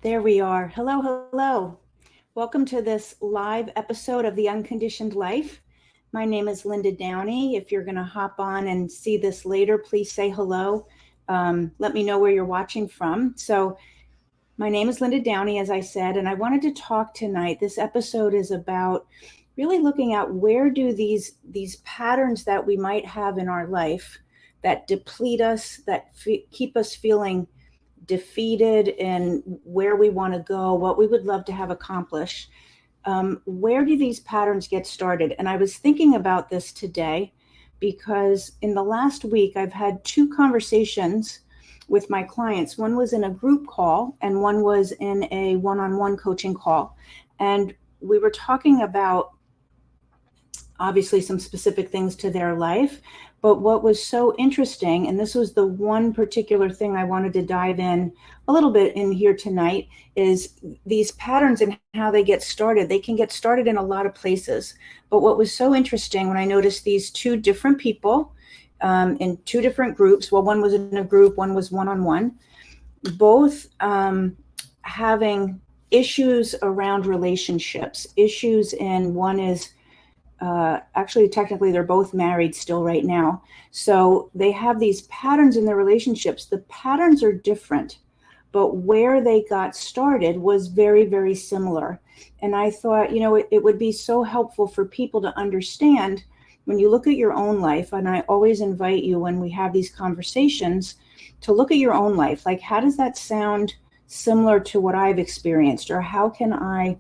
There we are. Hello, hello. Welcome to this live episode of The Unconditioned Life. My name is Linda Downey. If you're going to hop on and see this later, please say hello. Let me know where you're watching from. So, my name is Linda Downey, as I said, and I wanted to talk tonight. This episode is about really looking at where do these patterns that we might have in our life that deplete us, that keep us feeling defeated in where we want to go, what we would love to have accomplished. Where do these patterns get started? And I was thinking about this today because in the last week, I've had two conversations with my clients. One was in a group call and one was in a one-on-one coaching call. And we were talking about obviously some specific things to their life. But what was so interesting, and this was the one particular thing I wanted to dive in a little bit in here tonight, is these patterns and how they get started. They can get started in a lot of places. But what was so interesting when I noticed these two different people in two different groups, well, one was in a group, one was one-on-one, both having issues around relationships, issues in one is actually, technically, they're both married still right now. So they have these patterns in their relationships. The patterns are different, but where they got started was very, very similar. And I thought, it would be so helpful for people to understand when you look at your own life. And I always invite you when we have these conversations to look at your own life. Like, how does that sound similar to what I've experienced? Or how can I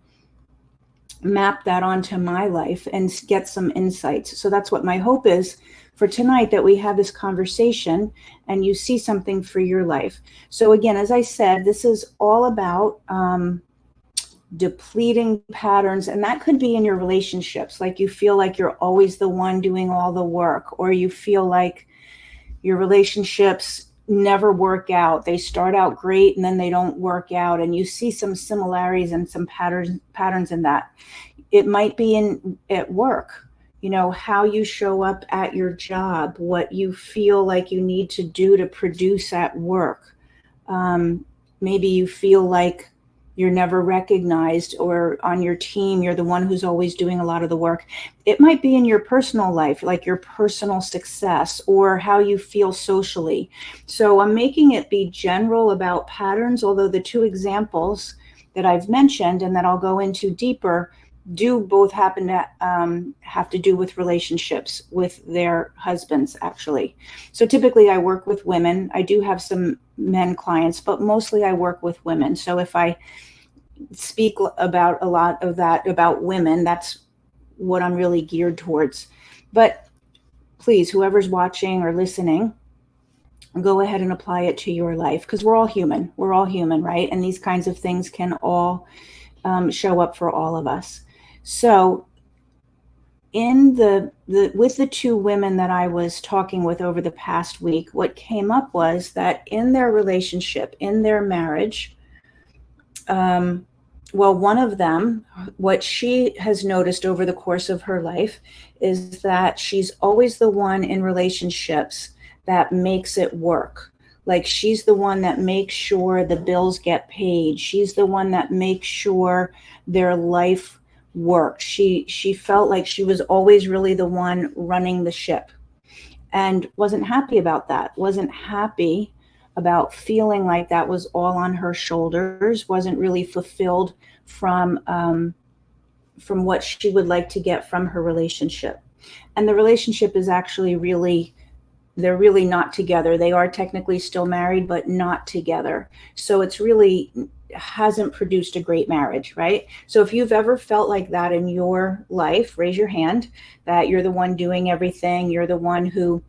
map that onto my life and get some insights? So that's what my hope is for tonight, that we have this conversation and you see something for your life. So again, as I said, this is all about depleting patterns, and that could be in your relationships. Like you feel like you're always the one doing all the work, or you feel like your relationships never work out. They start out great and then they don't work out, and you see some similarities and some patterns in that. It might be at work, how you show up at your job, what you feel like you need to do to produce at work. Maybe you feel like you're never recognized, or on your team, you're the one who's always doing a lot of the work. It might be in your personal life, like your personal success or how you feel socially. So I'm making it be general about patterns, although the two examples that I've mentioned and that I'll go into deeper do both happen to have to do with relationships with their husbands, actually. So typically I work with women. I do have some men clients, but mostly I work with women. So if I speak about a lot of that about women, that's what I'm really geared towards. But please, whoever's watching or listening, go ahead and apply it to your life, because we're all human, right? And these kinds of things can all show up for all of us. So in with the two women that I was talking with over the past week, what came up was that in their relationship, in their marriage, well, one of them, what she has noticed over the course of her life is that she's always the one in relationships that makes it work. Like, she's the one that makes sure the bills get paid. She's the one that makes sure their life works. She felt like she was always really the one running the ship, and wasn't happy about that, wasn't happy about feeling like that was all on her shoulders, wasn't really fulfilled from what she would like to get from her relationship. And the relationship is actually they're really not together. They are technically still married, but not together. So it's really hasn't produced a great marriage, right? So if you've ever felt like that in your life, raise your hand, that you're the one doing everything. You're the one who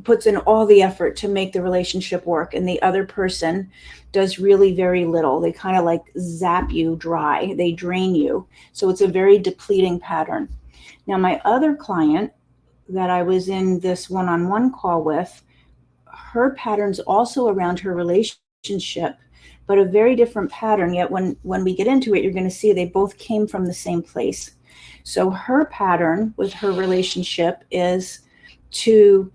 puts in all the effort to make the relationship work, and the other person does really very little. They kind of like zap you dry. They drain you. So it's a very depleting pattern. Now, my other client that I was in this one-on-one call with, her pattern's also around her relationship, but a very different pattern. Yet when we get into it, you're going to see they both came from the same place. So her pattern with her relationship is to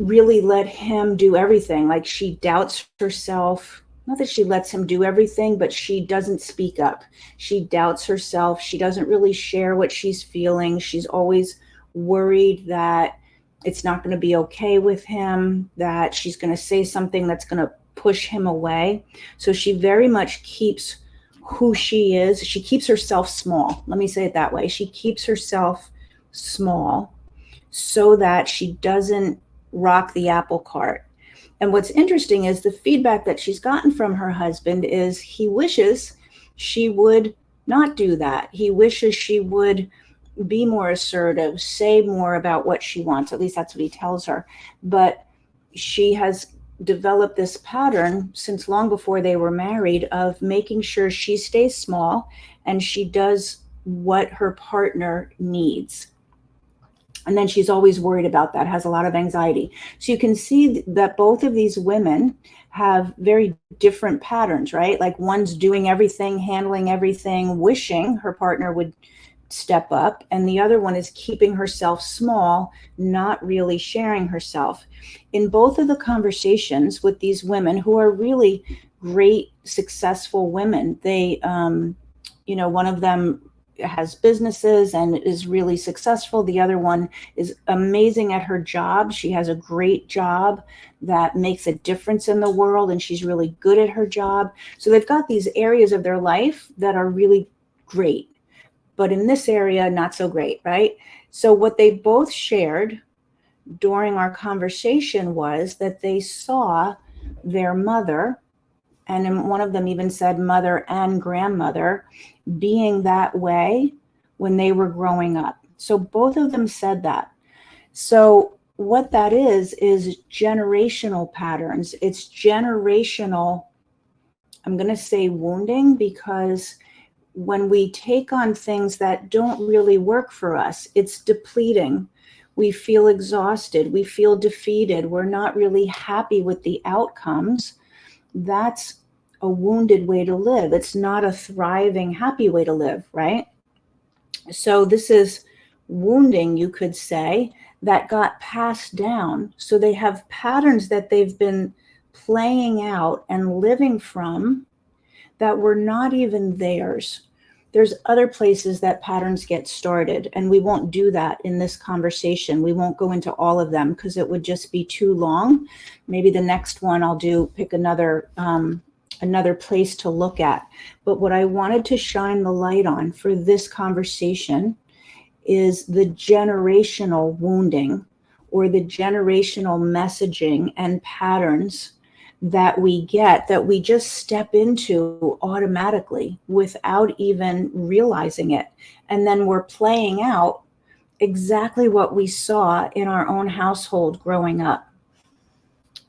really let him do everything. Like, she doubts herself. Not that she lets him do everything, but she doesn't speak up. She doubts herself. She doesn't really share what she's feeling. She's always worried that it's not going to be okay with him, that she's going to say something that's going to push him away. So she very much keeps who she is. She keeps herself small. Let me say it that way. She keeps herself small so that she doesn't rock the apple cart. And what's interesting is the feedback that she's gotten from her husband is he wishes she would not do that. He wishes she would be more assertive, say more about what she wants. At least that's what he tells her. But she has developed this pattern since long before they were married of making sure she stays small and she does what her partner needs. And then she's always worried about that, has a lot of anxiety. So you can see that both of these women have very different patterns, right? Like, one's doing everything, handling everything, wishing her partner would step up. And the other one is keeping herself small, not really sharing herself. In both of the conversations with these women, who are really great, successful women, they, one of them has businesses and is really successful. The other one is amazing at her job. She has a great job that makes a difference in the world, and she's really good at her job. So they've got these areas of their life that are really great, but in this area, not so great, right? So what they both shared during our conversation was that they saw their mother, and one of them even said mother and grandmother, being that way when they were growing up. So both of them said that. So what that is generational patterns. It's generational, I'm going to say wounding, because when we take on things that don't really work for us, it's depleting. We feel exhausted. We feel defeated. We're not really happy with the outcomes. That's a wounded way to live. It's not a thriving, happy way to live, right? So this is wounding, you could say, that got passed down. So they have patterns that they've been playing out and living from that were not even theirs. There's other places that patterns get started, and we won't do that in this conversation. We won't go into all of them because it would just be too long. Maybe the next one I'll pick another place to look at. But what I wanted to shine the light on for this conversation is the generational wounding, or the generational messaging and patterns that we get, that we just step into automatically without even realizing it. And then we're playing out exactly what we saw in our own household growing up.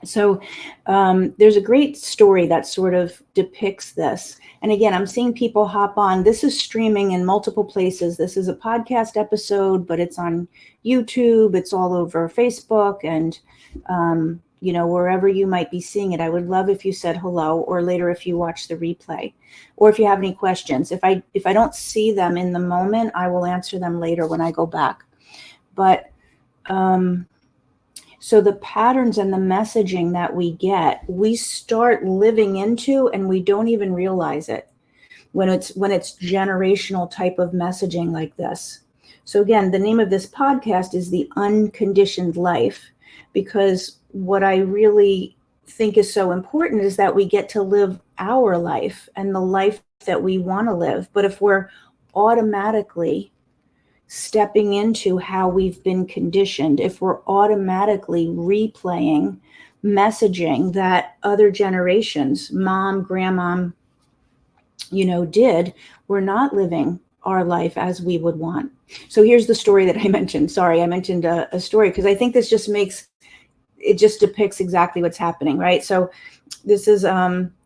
So there's a great story that sort of depicts this. And again, I'm seeing people hop on. This is streaming in multiple places. This is a podcast episode, but it's on YouTube. It's all over Facebook and, wherever you might be seeing it. I would love if you said hello, or later if you watch the replay, or if you have any questions. If I don't see them in the moment, I will answer them later when I go back. But so the patterns and the messaging that we get, we start living into, and we don't even realize it when it's generational type of messaging like this. So again, the name of this podcast is The Unconditioned Life, because what I really think is so important is that we get to live our life and the life that we want to live. But if we're automatically stepping into how we've been conditioned, if we're automatically replaying messaging that other generations, mom, grandma, did, we're not living our life as we would want. So here's the story that I mentioned. Sorry, I mentioned a story because I think this just depicts exactly what's happening, right? So this is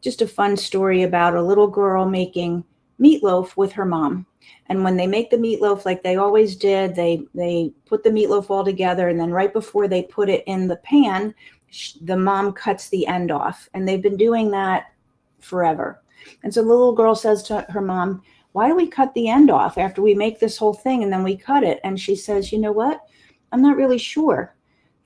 just a fun story about a little girl making meatloaf with her mom. And when they make the meatloaf, like they always did, they put the meatloaf all together, and then right before they put it in the pan, the mom cuts the end off. And they've been doing that forever. And so the little girl says to her mom, "Why do we cut the end off after we make this whole thing and then we cut it?" And she says, "You know what? I'm not really sure.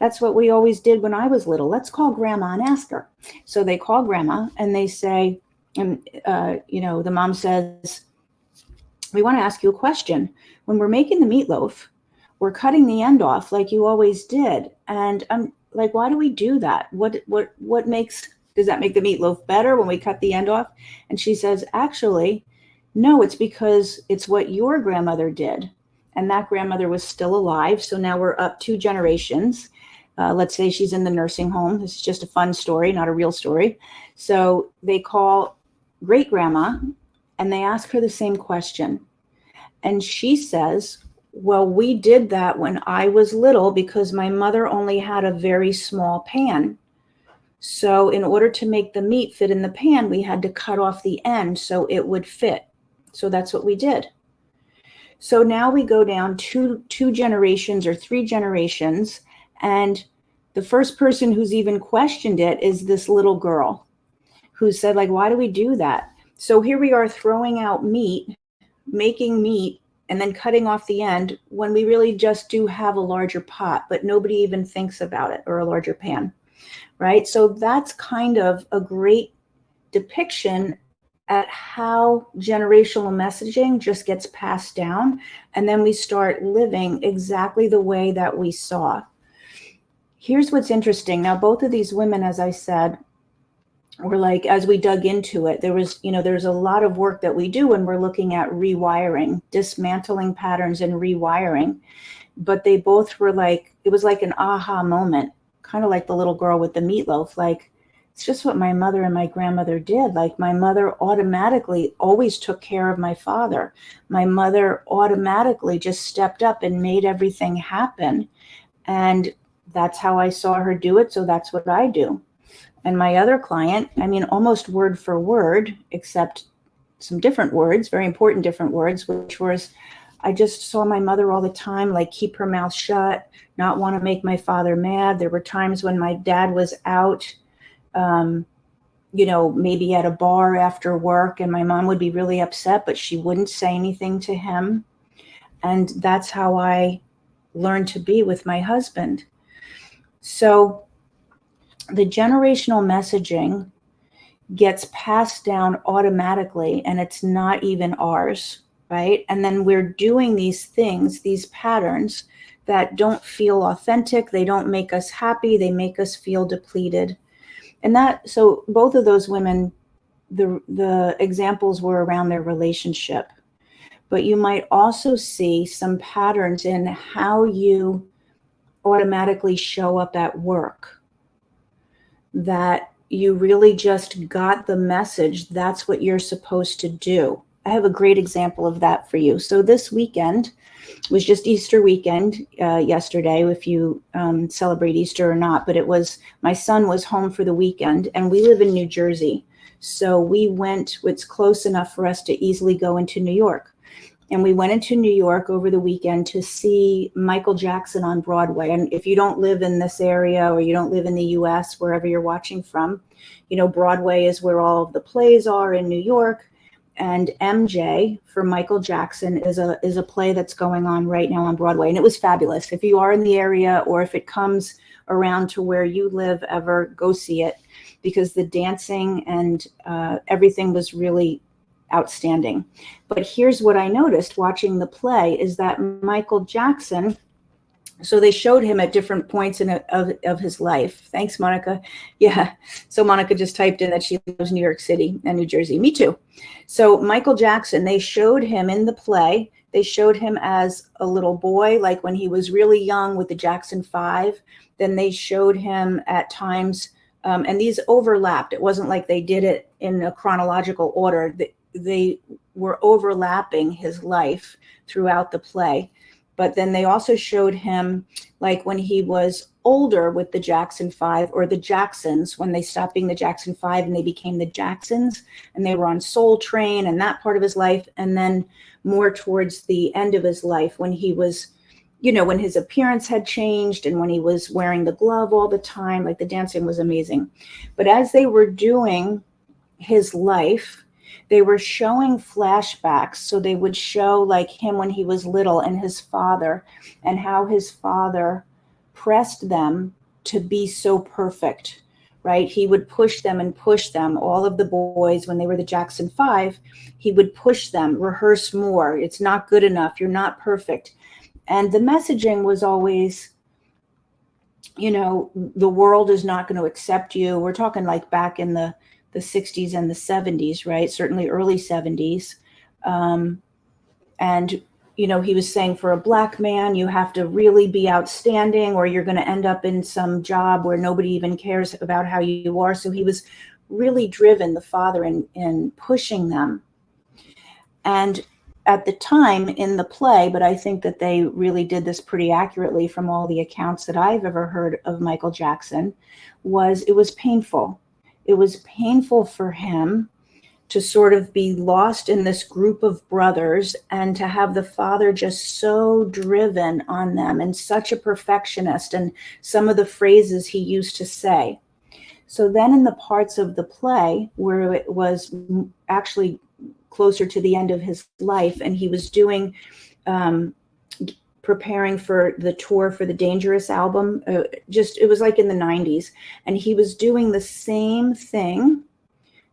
That's what we always did when I was little. Let's call grandma and ask her. So they call grandma and they say, and the mom says, we want to ask you a question. When we're making the meatloaf, we're cutting the end off like you always did. And I'm like, why do we do that? Does that make the meatloaf better when we cut the end off? And she says, actually, no, it's because it's what your grandmother did. And that grandmother was still alive. So now we're up 2 generations. Let's say she's in the nursing home. This is just a fun story, not a real story. So they call great grandma and they ask her the same question. And she says, well, we did that when I was little because my mother only had a very small pan. So in order to make the meat fit in the pan, we had to cut off the end so it would fit. So that's what we did. So now we go down two generations or 3 generations, and the first person who's even questioned it is this little girl who said, like, why do we do that? So here we are throwing out meat, making meat, and then cutting off the end when we really just do have a larger pot, but nobody even thinks about it, or a larger pan, right? So that's kind of a great depiction at how generational messaging just gets passed down, and then we start living exactly the way that we saw. Here's what's interesting. Now, both of these women, as I said, were like, as we dug into it, there's a lot of work that we do when we're looking at rewiring, dismantling patterns and rewiring. But they both were like, it was like an aha moment, kind of like the little girl with the meatloaf. Like, it's just what my mother and my grandmother did. Like, my mother automatically always took care of my father. My mother automatically just stepped up and made everything happen. And that's how I saw her do it. So that's what I do. And my other client, I mean, almost word for word, except some different words, very important different words, which was, I just saw my mother all the time, like, keep her mouth shut, not want to make my father mad. There were times when my dad was out, maybe at a bar after work, and my mom would be really upset, but she wouldn't say anything to him. And that's how I learned to be with my husband. So the generational messaging gets passed down automatically, and it's not even ours, right? And then we're doing these things, these patterns that don't feel authentic. They don't make us happy. They make us feel depleted. And so both of those women, the examples were around their relationship. But you might also see some patterns in how you automatically show up at work, that you really just got the message, that's what you're supposed to do. I have a great example of that for you. So this weekend was just Easter weekend yesterday, if you celebrate Easter or not, but my son was home for the weekend, and we live in New Jersey. So we went, it's close enough for us to easily go into New York. And we went into New York over the weekend to see Michael Jackson on Broadway. And if you don't live in this area, or you don't live in the US, wherever you're watching from, Broadway is where all of the plays are in New York. And MJ for Michael Jackson is a play that's going on right now on Broadway. And it was fabulous. If you are in the area, or if it comes around to where you live ever, go see it, because the dancing and everything was really outstanding. But here's what I noticed watching the play is that Michael Jackson, so they showed him at different points of his life. Thanks, Monica. Yeah. So Monica just typed in that she lives in New York City and New Jersey. Me too. So Michael Jackson, they showed him in the play. They showed him as a little boy, like when he was really young with the Jackson 5. Then they showed him at times, and these overlapped. It wasn't like they did it in a chronological order. They were overlapping his life throughout the play. But then they also showed him, like, when he was older with the Jackson 5, or the Jacksons, when they stopped being the Jackson 5 and they became the Jacksons, and they were on Soul Train and that part of his life. And then more towards the end of his life, when he was, when his appearance had changed and when he was wearing the glove all the time, like, the dancing was amazing. But as they were doing his life, they were showing flashbacks. So they would show, like, him when he was little and his father, and how his father pressed them to be so perfect, right? He would push them and push them. All of the boys, when they were the Jackson Five, he would push them, rehearse more. It's not good enough. You're not perfect. And the messaging was always, the world is not going to accept you. We're talking like back in the 60s and the 70s, right? Certainly early 70s. And he was saying, for a Black man, you have to really be outstanding, or you're going to end up in some job where nobody even cares about how you are. So he was really driven, the father, in pushing them. And at the time in the play, but I think that they really did this pretty accurately from all the accounts that I've ever heard of Michael Jackson, it was painful. It was painful for him to sort of be lost in this group of brothers and to have the father just so driven on them and such a perfectionist, and some of the phrases he used to say. So then in the parts of the play where it was actually closer to the end of his life, and he was doing, preparing for the tour for the Dangerous album, it was like in the 90s, and he was doing the same thing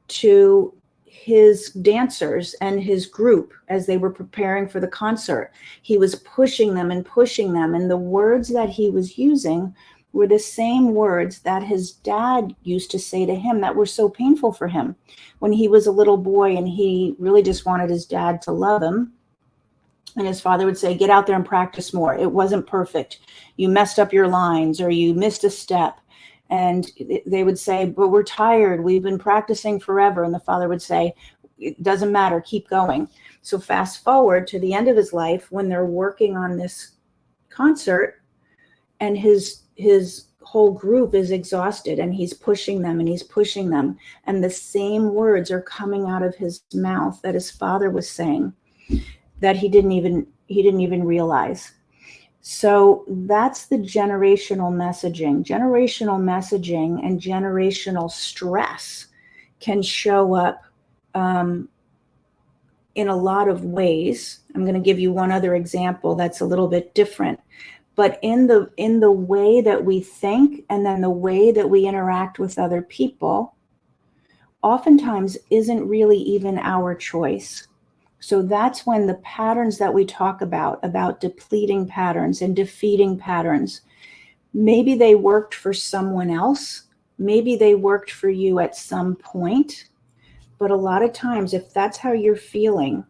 to his dancers and his group as they were preparing for the concert. He was pushing them, and the words that he was using were the same words that his dad used to say to him that were so painful for him when he was a little boy, and he really just wanted his dad to love him. And his father would say, get out there and practice more. It wasn't perfect. You messed up your lines, or you missed a step. And they would say, but we're tired. We've been practicing forever. And the father would say, it doesn't matter. Keep going. So fast forward to the end of his life when they're working on this concert, and his whole group is exhausted, and he's pushing them and he's pushing them. And the same words are coming out of his mouth that his father was saying that he didn't even realize. So that's the generational messaging. Generational messaging and generational stress can show up in a lot of ways. I'm going to give you one other example that's a little bit different. But in the way that we think, and then the way that we interact with other people, oftentimes isn't really even our choice. So that's when the patterns that we talk about depleting patterns and defeating patterns, maybe they worked for someone else. Maybe they worked for you at some point. But a lot of times, if that's how you're feeling,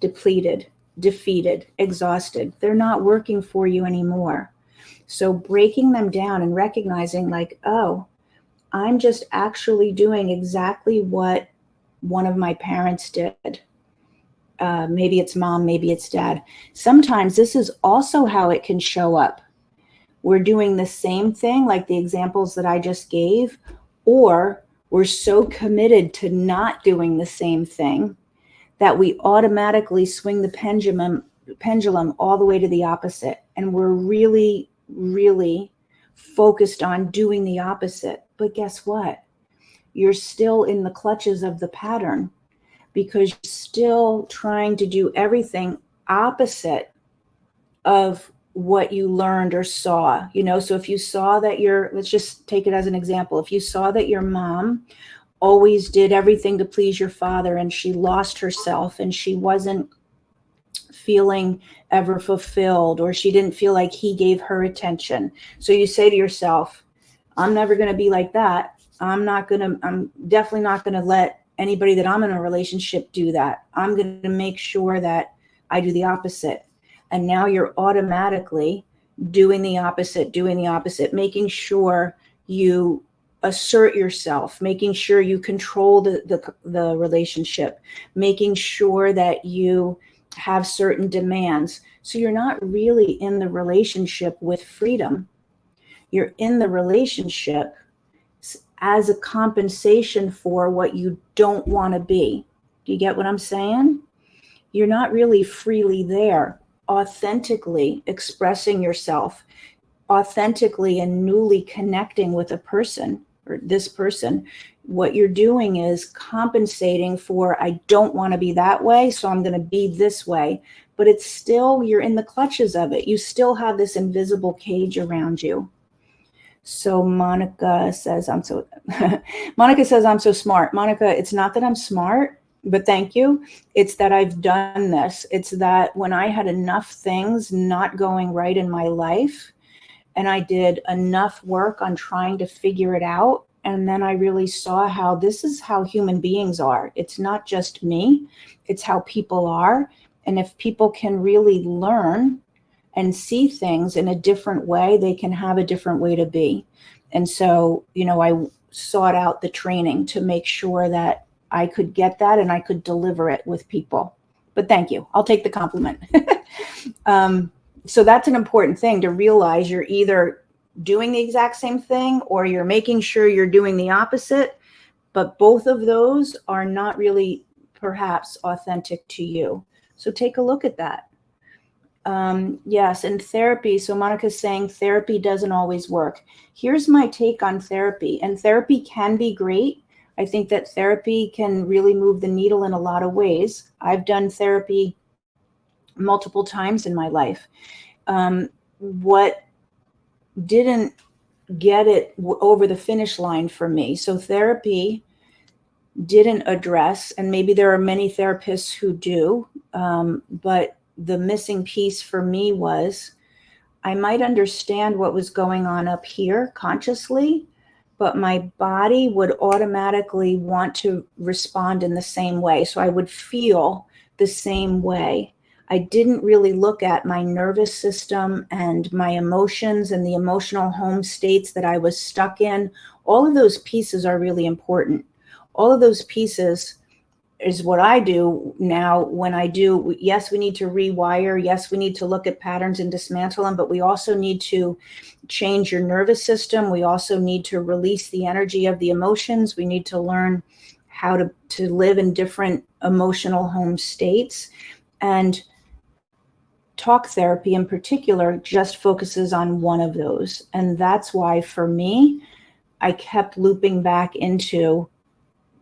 depleted, defeated, exhausted, they're not working for you anymore. So breaking them down and recognizing, like, oh, I'm just actually doing exactly what one of my parents did. Maybe it's mom, maybe it's dad. Sometimes this is also how it can show up. We're doing the same thing, like the examples that I just gave, or we're so committed to not doing the same thing that we automatically swing the pendulum all the way to the opposite. And we're really, really focused on doing the opposite. But guess what? You're still in the clutches of the pattern, because you're still trying to do everything opposite of what you learned or saw. So if you saw that let's just take it as an example. If you saw that your mom always did everything to please your father, and she lost herself, and she wasn't feeling ever fulfilled, or she didn't feel like he gave her attention. So you say to yourself, I'm never going to be like that. I'm definitely not going to let anybody that I'm in a relationship do that. I'm going to make sure that I do the opposite. And now you're automatically doing the opposite, making sure you assert yourself, making sure you control the relationship, making sure that you have certain demands. So you're not really in the relationship with freedom. You're in the relationship as a compensation for what you don't want to be. Do you get what I'm saying? You're not really freely there, authentically expressing yourself, authentically and newly connecting with a person or this person. What you're doing is compensating for, I don't want to be that way, so I'm going to be this way. but it's still, you're in the clutches of it. You still have this invisible cage around you. So Monica says, Monica says, I'm so smart. Monica, it's not that I'm smart, but thank you. It's that I've done this. It's that when I had enough things not going right in my life, and I did enough work on trying to figure it out, and then I really saw how this is how human beings are. It's not just me, it's how people are. And if people can really learn and see things in a different way, they can have a different way to be. And so, I sought out the training to make sure that I could get that and I could deliver it with people. But thank you. I'll take the compliment. So that's an important thing to realize. You're either doing the exact same thing or you're making sure you're doing the opposite. But both of those are not really perhaps authentic to you. So take a look at that. Yes, and therapy. So Monica's saying therapy doesn't always work. Here's my take on therapy. And therapy can be great. I think that therapy can really move the needle in a lot of ways. I've done therapy multiple times in my life. What didn't get it over the finish line for me? So therapy didn't address, and maybe there are many therapists who do, but the missing piece for me was I might understand what was going on up here consciously, but my body would automatically want to respond in the same way. So I would feel the same way. I didn't really look at my nervous system and my emotions and the emotional home states that I was stuck in. All of those pieces are really important. All of those pieces is what I do now when I do. Yes, we need to rewire. Yes, we need to look at patterns and dismantle them, but we also need to change your nervous system. We also need to release the energy of the emotions. We need to learn how to live in different emotional home states. And talk therapy in particular just focuses on one of those. And that's why for me, I kept looping back into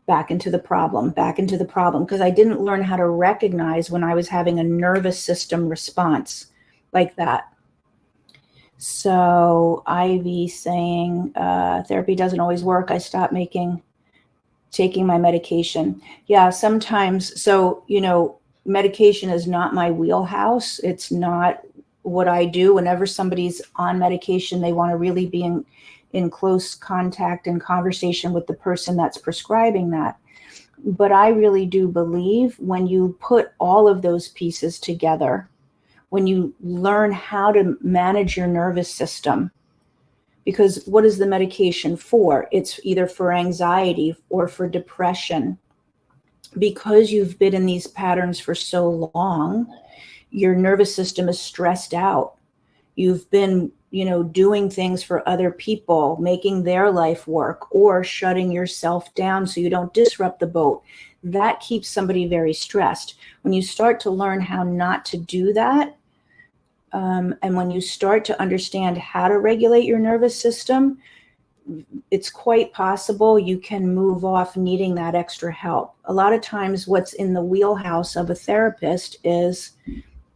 the problem, because I didn't learn how to recognize when I was having a nervous system response like that. So Ivy saying, therapy doesn't always work. I stopped taking my medication. Yeah, sometimes. So, medication is not my wheelhouse. It's not what I do. Whenever somebody's on medication, they want to really be in close contact and conversation with the person that's prescribing that. But I really do believe when you put all of those pieces together, when you learn how to manage your nervous system, because what is the medication for? It's either for anxiety or for depression. Because you've been in these patterns for so long, your nervous system is stressed out. You've been, doing things for other people, making their life work, or shutting yourself down so you don't disrupt the boat. That keeps somebody very stressed. When you start to learn how not to do that, and when you start to understand how to regulate your nervous system, it's quite possible you can move off needing that extra help. A lot of times what's in the wheelhouse of a therapist is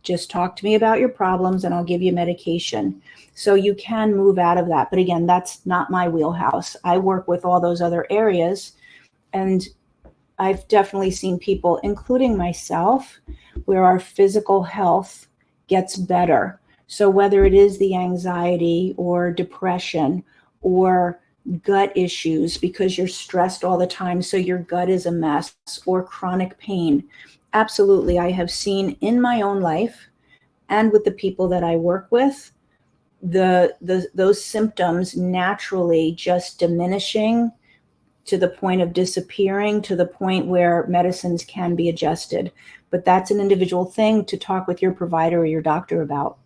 just talk to me about your problems and I'll give you medication. So you can move out of that. But again, that's not my wheelhouse. I work with all those other areas. And I've definitely seen people, including myself, where our physical health gets better. So whether it is the anxiety or depression or gut issues because you're stressed all the time, so your gut is a mess, or chronic pain. Absolutely. I have seen in my own life and with the people that I work with, those symptoms naturally just diminishing to the point of disappearing, to the point where medicines can be adjusted. But that's an individual thing to talk with your provider or your doctor about.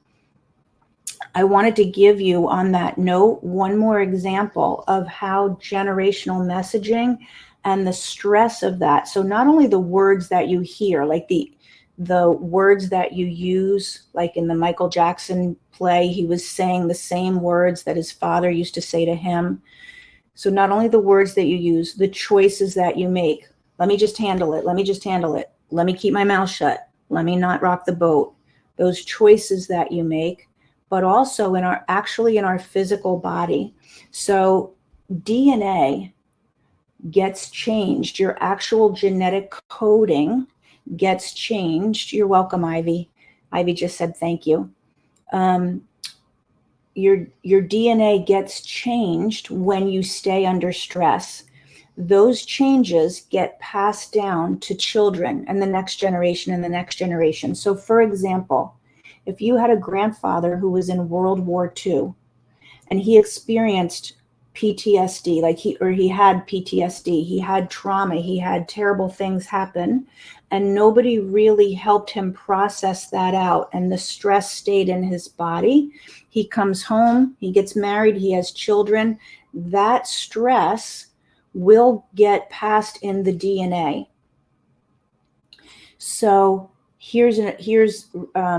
I wanted to give you on that note one more example of how generational messaging and the stress of that. So not only the words that you hear, like the words that you use, like in the Michael Jackson play, he was saying the same words that his father used to say to him. So not only the words that you use, the choices that you make. Let me just handle it. Let me just handle it. Let me keep my mouth shut. Let me not rock the boat. those choices that you make, but also in our physical body. So DNA gets changed. Your actual genetic coding gets changed. You're welcome, Ivy. Ivy just said thank you. Your DNA gets changed when you stay under stress. Those changes get passed down to children and the next generation and the next generation. So for example, if you had a grandfather who was in World War II and he experienced PTSD, he had PTSD, he had trauma, he had terrible things happen, and nobody really helped him process that out, and the stress stayed in his body. He comes home, he gets married, he has children. That stress will get passed in the DNA. So here's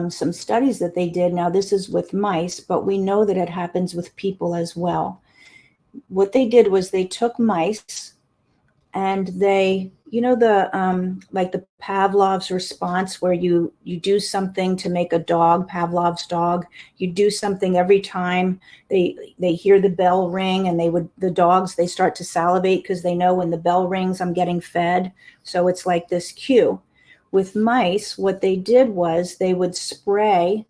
some studies that they did. Now this is with mice, but we know that it happens with people as well. What they did was they took mice and they, like the Pavlov's response, where you do something to make a dog, Pavlov's dog, you do something every time they hear the bell ring, and the dogs start to salivate because they know when the bell rings, I'm getting fed. So it's like this cue. With mice, what they did was they would spray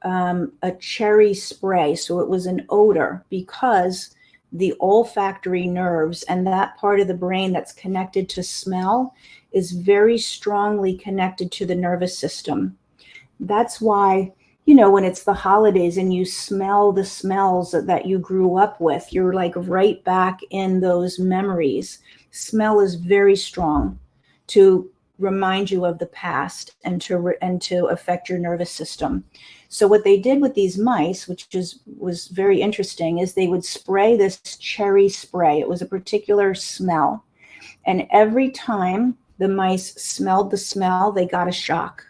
a cherry spray. So it was an odor, because the olfactory nerves and that part of the brain that's connected to smell is very strongly connected to the nervous system. That's why, when it's the holidays and you smell the smells that you grew up with, you're like right back in those memories. Smell is very strong to remind you of the past and to affect your nervous system. So what they did with these mice, which was very interesting, is they would spray this cherry spray. It was a particular smell. And every time the mice smelled the smell, they got a shock.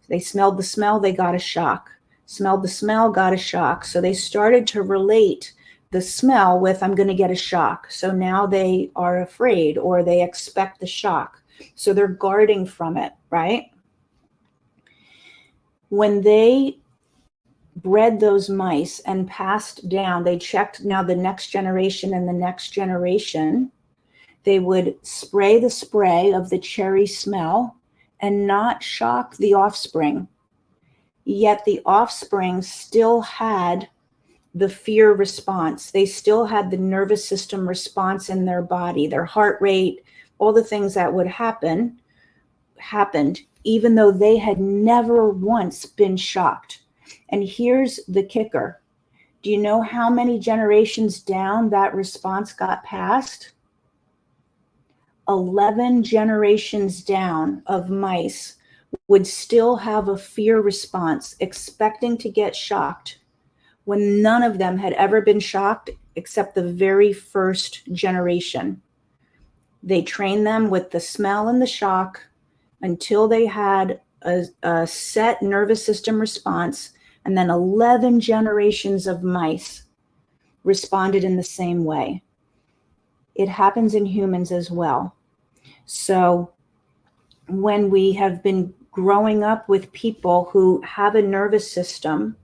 They smelled the smell, they got a shock. Smelled the smell, got a shock. So they started to relate the smell with, I'm going to get a shock. So now they are afraid, or they expect the shock. So they're guarding from it, right? When they bred those mice and passed down, they checked now the next generation and the next generation, they would spray the spray of the cherry smell and not shock the offspring. Yet the offspring still had the fear response. They still had the nervous system response in their body, their heart rate, all the things that would happened, even though they had never once been shocked. And here's the kicker. Do you know how many generations down that response got passed? 11 generations down of mice would still have a fear response, expecting to get shocked, when none of them had ever been shocked except the very first generation. They trained them with the smell and the shock until they had a set nervous system response, and then 11 generations of mice responded in the same way. It happens in humans as well. So when we have been growing up with people who have a nervous system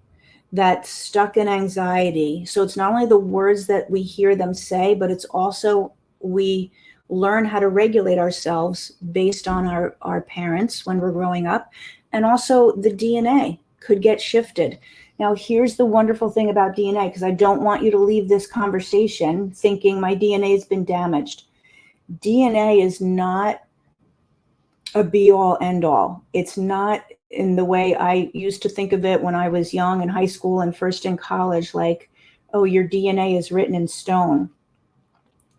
that's stuck in anxiety, so it's not only the words that we hear them say, but it's also we learn how to regulate ourselves based on our parents when we're growing up, and also the DNA could get shifted. Now, here's the wonderful thing about DNA, because I don't want you to leave this conversation thinking my DNA has been damaged. DNA is not a be-all, end-all. It's not in the way I used to think of it when I was young in high school and first in college, like, oh, your DNA is written in stone.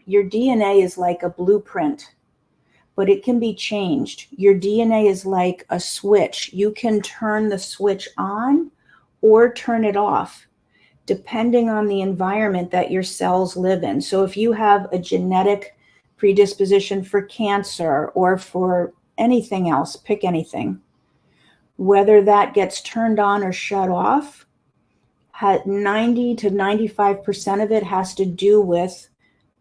Your DNA is like a blueprint, but it can be changed. Your DNA is like a switch. You can turn the switch on or turn it off, depending on the environment that your cells live in. So if you have a genetic predisposition for cancer or for anything else, pick anything, whether that gets turned on or shut off, 90 to 95% of it has to do with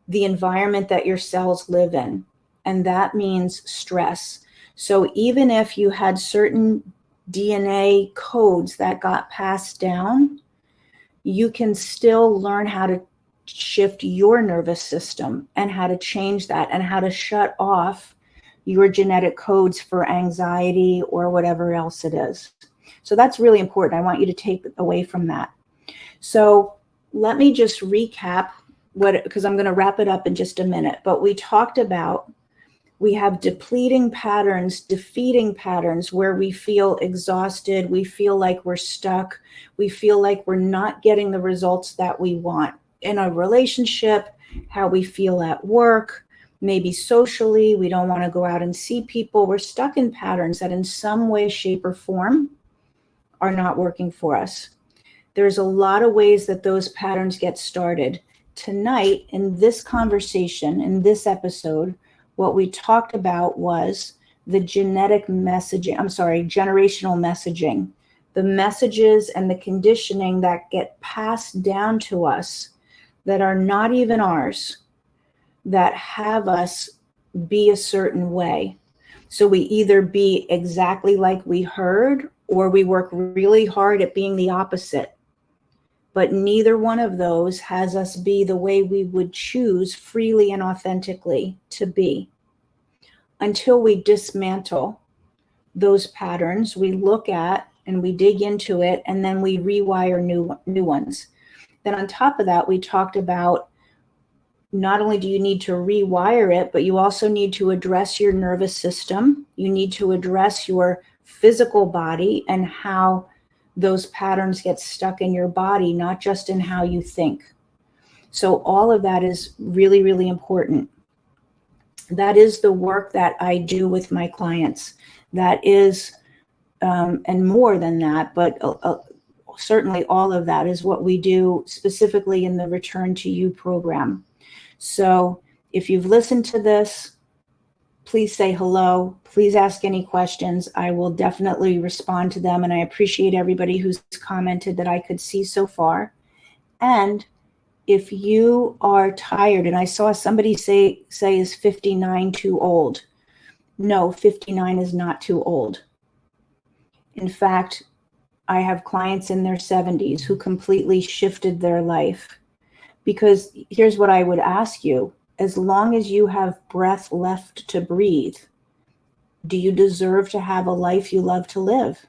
the environment that your cells live in. And that means stress. So even if you had certain DNA codes that got passed down, you can still learn how to shift your nervous system and how to change that and how to shut off your genetic codes for anxiety or whatever else it is. So that's really important. I want you to take away from that. So let me just recap because I'm going to wrap it up in just a minute. But we talked about, we have depleting patterns, defeating patterns where we feel exhausted, we feel like we're stuck, we feel like we're not getting the results that we want in a relationship, how we feel at work, maybe socially, we don't want to go out and see people. We're stuck in patterns that in some way, shape, or form are not working for us. There's a lot of ways that those patterns get started. Tonight, in this conversation, in this episode, what we talked about was the generational messaging, the messages and the conditioning that get passed down to us that are not even ours, that have us be a certain way. So we either be exactly like we heard, or we work really hard at being the opposite. But neither one of those has us be the way we would choose freely and authentically to be. Until we dismantle those patterns, we look at and we dig into it, and then we rewire new ones. Then on top of that, we talked about not only do you need to rewire it, but you also need to address your nervous system. You need to address your physical body and how those patterns get stuck in your body, not just in how you think. So all of that is really, really important. That is the work that I do with my clients. That is, and more than that, but certainly all of that is what we do specifically in the Return to You program. So if you've listened to this, please say hello. Please ask any questions. I will definitely respond to them. And I appreciate everybody who's commented that I could see so far. And if you are tired, and I saw somebody say is 59 too old? No, 59 is not too old. In fact, I have clients in their 70s who completely shifted their life. Because here's what I would ask you. As long as you have breath left to breathe, do you deserve to have a life you love to live?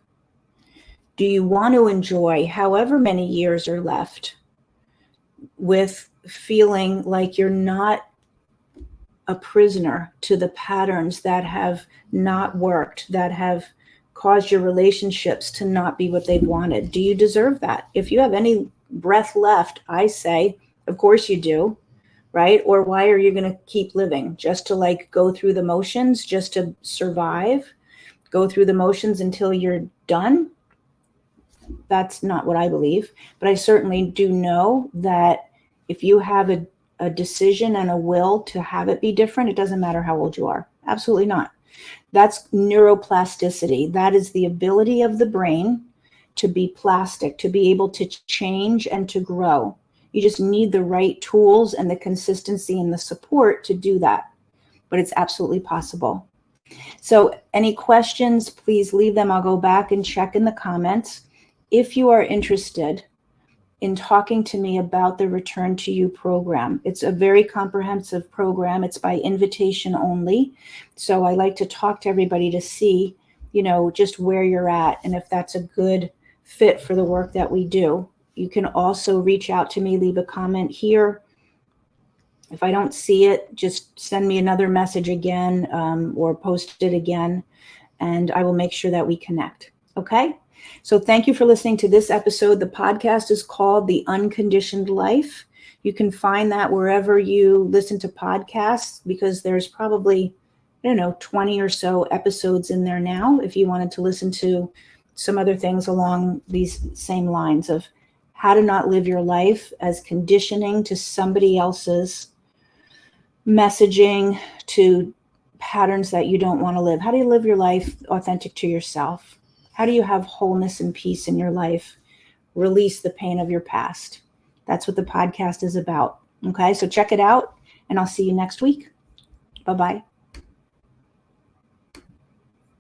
Do you want to enjoy however many years are left with feeling like you're not a prisoner to the patterns that have not worked, that have caused your relationships to not be what they wanted? Do you deserve that? If you have any breath left, I say, of course you do, right? Or why are you going to keep living? Just to like go through the motions, just to survive, go through the motions until you're done? That's not what I believe. But I certainly do know that if you have a decision and a will to have it be different, it doesn't matter how old you are. Absolutely not. That's neuroplasticity. That is the ability of the brain to be plastic, to be able to change and to grow. You just need the right tools and the consistency and the support to do that. But it's absolutely possible. So any questions, please leave them. I'll go back and check in the comments. If you are interested in talking to me about the Return to You program, it's a very comprehensive program. It's by invitation only. So I like to talk to everybody to see, just where you're at and if that's a good fit for the work that we do. You can also reach out to me, leave a comment here. If I don't see it, just send me another message again, or post it again, and I will make sure that we connect. Okay? So thank you for listening to this episode. The podcast is called The Unconditioned Life. You can find that wherever you listen to podcasts, because there's probably, 20 or so episodes in there now, if you wanted to listen to some other things along these same lines of how to not live your life as conditioning to somebody else's messaging, to patterns that you don't want to live. How do you live your life authentic to yourself? How do you have wholeness and peace in your life? Release the pain of your past. That's what the podcast is about. Okay, so check it out, and I'll see you next week. Bye-bye.